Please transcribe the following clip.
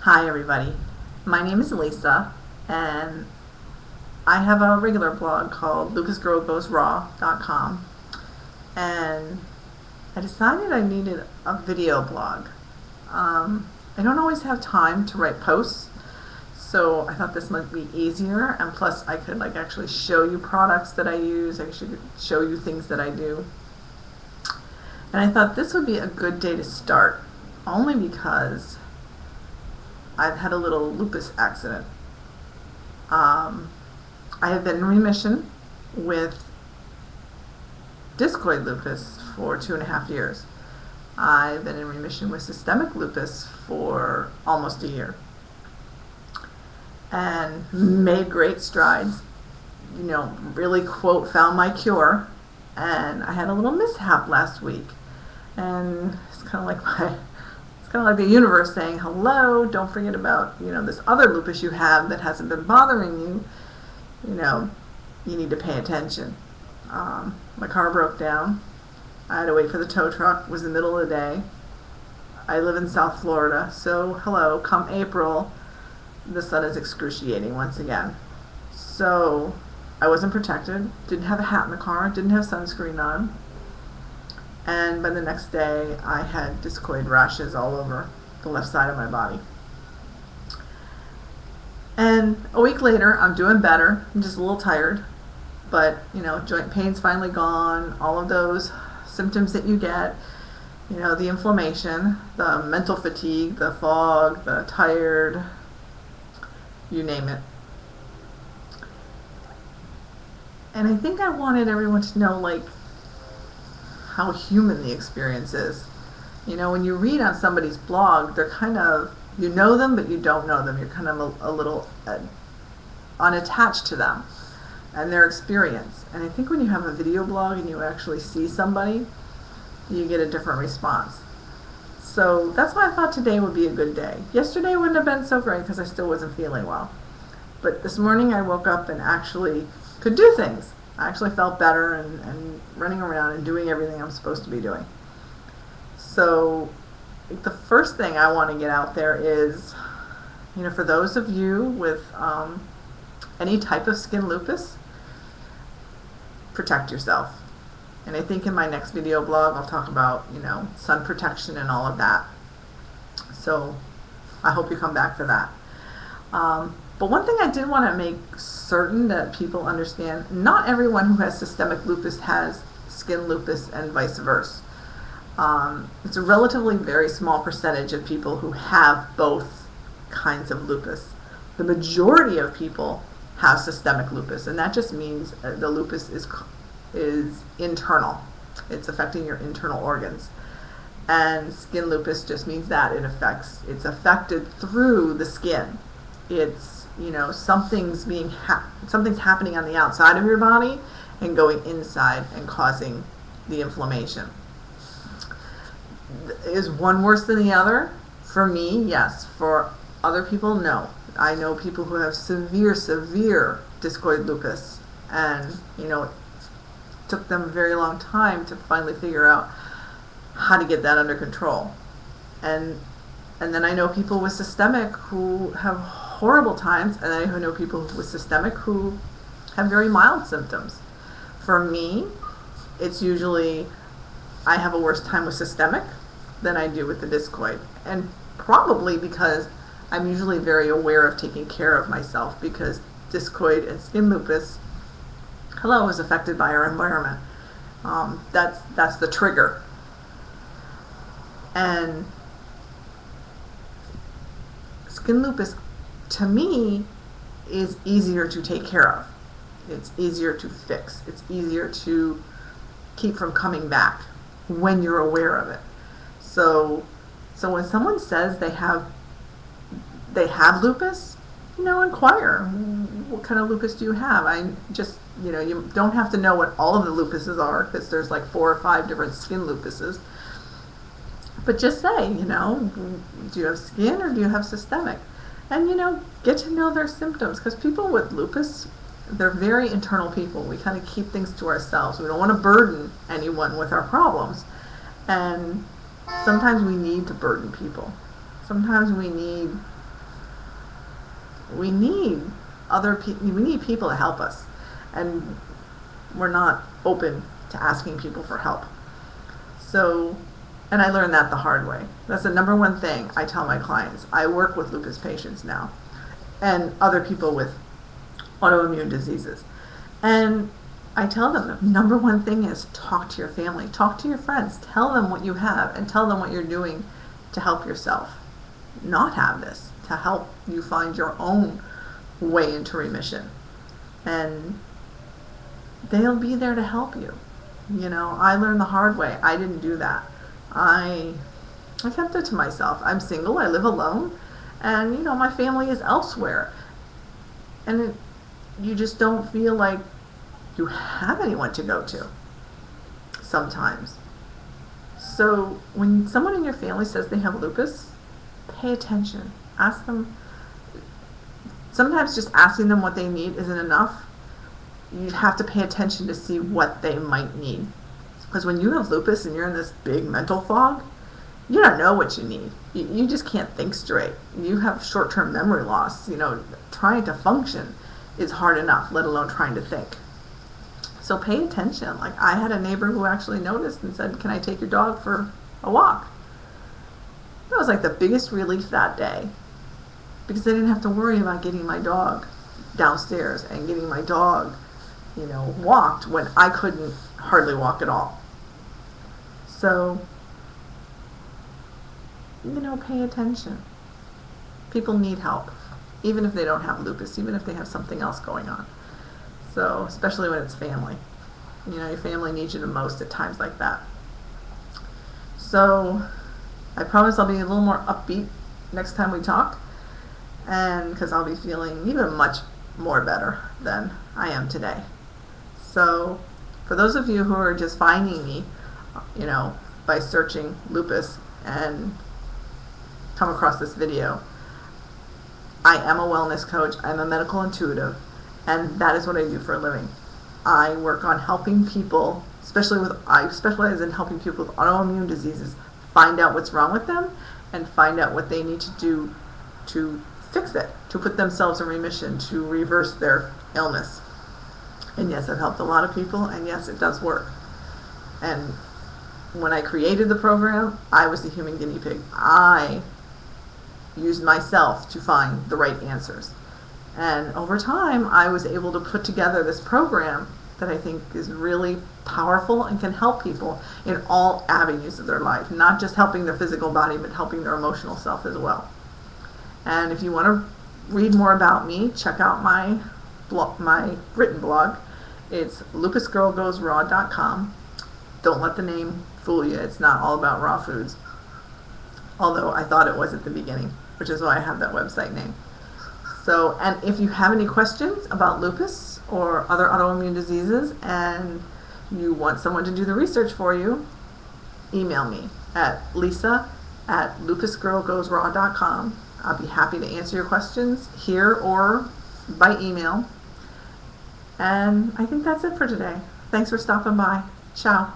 Hi everybody, my name is Lisa and I have a regular blog called lucasgirlgoesraw.com, and I decided I needed a video blog. I don't always have time to write posts, so I thought this might be easier, and plus I could actually show you products that I use. I should show you things that I do, and I thought this would be a good day to start, only because I've had a little lupus accident. I have been in remission with discoid lupus for 2.5 years. I've been in remission with systemic lupus for almost a year and made great strides. Really, quote, found my cure. And I had a little mishap last week, and it's kind of like the universe saying, hello, don't forget about this other lupus you have that hasn't been bothering you. You need to pay attention. My car broke down. I had to wait for the tow truck. It was the middle of the day. I live in South Florida, so hello, come April, the sun is excruciating once again. So I wasn't protected, didn't have a hat in the car, didn't have sunscreen on. And by the next day, I had discoid rashes all over the left side of my body. And a week later, I'm doing better. I'm just a little tired. But, joint pain's finally gone. All of those symptoms that you get, the inflammation, the mental fatigue, the fog, the tired, you name it. And I think I wanted everyone to know, how human the experience is. When you read on somebody's blog, they're kind of, you know them, but you don't know them. You're kind of a little unattached to them and their experience. And I think when you have a video blog and you actually see somebody, you get a different response. So that's why I thought today would be a good day. Yesterday wouldn't have been so great because I still wasn't feeling well. But this morning I woke up and actually could do things. I actually felt better and running around and doing everything I'm supposed to be doing. So the first thing I want to get out there is, for those of you with any type of skin lupus, protect yourself. And I think in my next video blog I'll talk about, sun protection and all of that. So I hope you come back for that. But one thing I did want to make certain that people understand, not everyone who has systemic lupus has skin lupus and vice versa. It's a relatively very small percentage of people who have both kinds of lupus. The majority of people have systemic lupus, and that just means the lupus is internal. It's affecting your internal organs. And skin lupus just means that it's affected through the skin. It's something's happening on the outside of your body and going inside and causing the inflammation. Is one worse than the other? For me, yes. For other people, no. I know people who have severe discoid lupus, and it took them a very long time to finally figure out how to get that under control. And then I know people with systemic who have horrible times, and I know people with systemic who have very mild symptoms. For me, it's usually I have a worse time with systemic than I do with the discoid, and probably because I'm usually very aware of taking care of myself, because discoid and skin lupus, is affected by our environment. That's the trigger. And skin lupus, to me, is easier to take care of. It's easier to fix. It's easier to keep from coming back when you're aware of it. So when someone says they have lupus, inquire. What kind of lupus do you have? You don't have to know what all of the lupuses are, because there's 4 or 5 different skin lupuses. But just say, do you have skin or do you have systemic? And, get to know their symptoms, because people with lupus, they're very internal people. We kind of keep things to ourselves. We don't want to burden anyone with our problems. And sometimes we need to burden people. Sometimes we need we need we need people to help us, and we're not open to asking people for help. So, and I learned that the hard way. That's the number one thing I tell my clients. I work with lupus patients now and other people with autoimmune diseases. And I tell them the number one thing is talk to your family, talk to your friends, tell them what you have and tell them what you're doing to help yourself not have this, to help you find your own way into remission. And they'll be there to help you. You know, I learned the hard way. I didn't do that. I kept it to myself. I'm single, I live alone, and you know, my family is elsewhere. And you just don't feel like you have anyone to go to sometimes. So when someone in your family says they have lupus, pay attention. Ask them. Sometimes just asking them what they need isn't enough. You have to pay attention to see what they might need. Because when you have lupus and you're in this big mental fog, you don't know what you need. You just can't think straight. You have short-term memory loss. You know, trying to function is hard enough, let alone trying to think. So pay attention. Like, I had a neighbor who actually noticed and said, "Can I take your dog for a walk?" That was like the biggest relief that day, because I didn't have to worry about getting my dog downstairs and getting my dog, you know, walked when I couldn't hardly walk at all. So, you know, pay attention. People need help, even if they don't have lupus, even if they have something else going on. So, especially when it's family. You know, your family needs you the most at times like that. So, I promise I'll be a little more upbeat next time we talk, and because I'll be feeling even much more better than I am today. So, for those of you who are just finding me, you know, by searching lupus and come across this video, I am a wellness coach. I'm a medical intuitive, and that is what I do for a living. I work on helping people, I specialize in helping people with autoimmune diseases find out what's wrong with them and find out what they need to do to fix it, to put themselves in remission, to reverse their illness. And yes, I've helped a lot of people, and yes, it does work. And when I created the program, I was the human guinea pig. I used myself to find the right answers. And over time, I was able to put together this program that I think is really powerful and can help people in all avenues of their life, not just helping their physical body, but helping their emotional self as well. And if you want to read more about me, check out my written blog. It's lupusgirlgoesraw.com. Don't let the name fool you. It's not all about raw foods, although I thought it was at the beginning, which is why I have that website name. So, and if you have any questions about lupus or other autoimmune diseases and you want someone to do the research for you, email me at lisa@lupusgirlgoesraw.com. I'll be happy to answer your questions here or by email. And I think that's it for today. Thanks for stopping by. Ciao.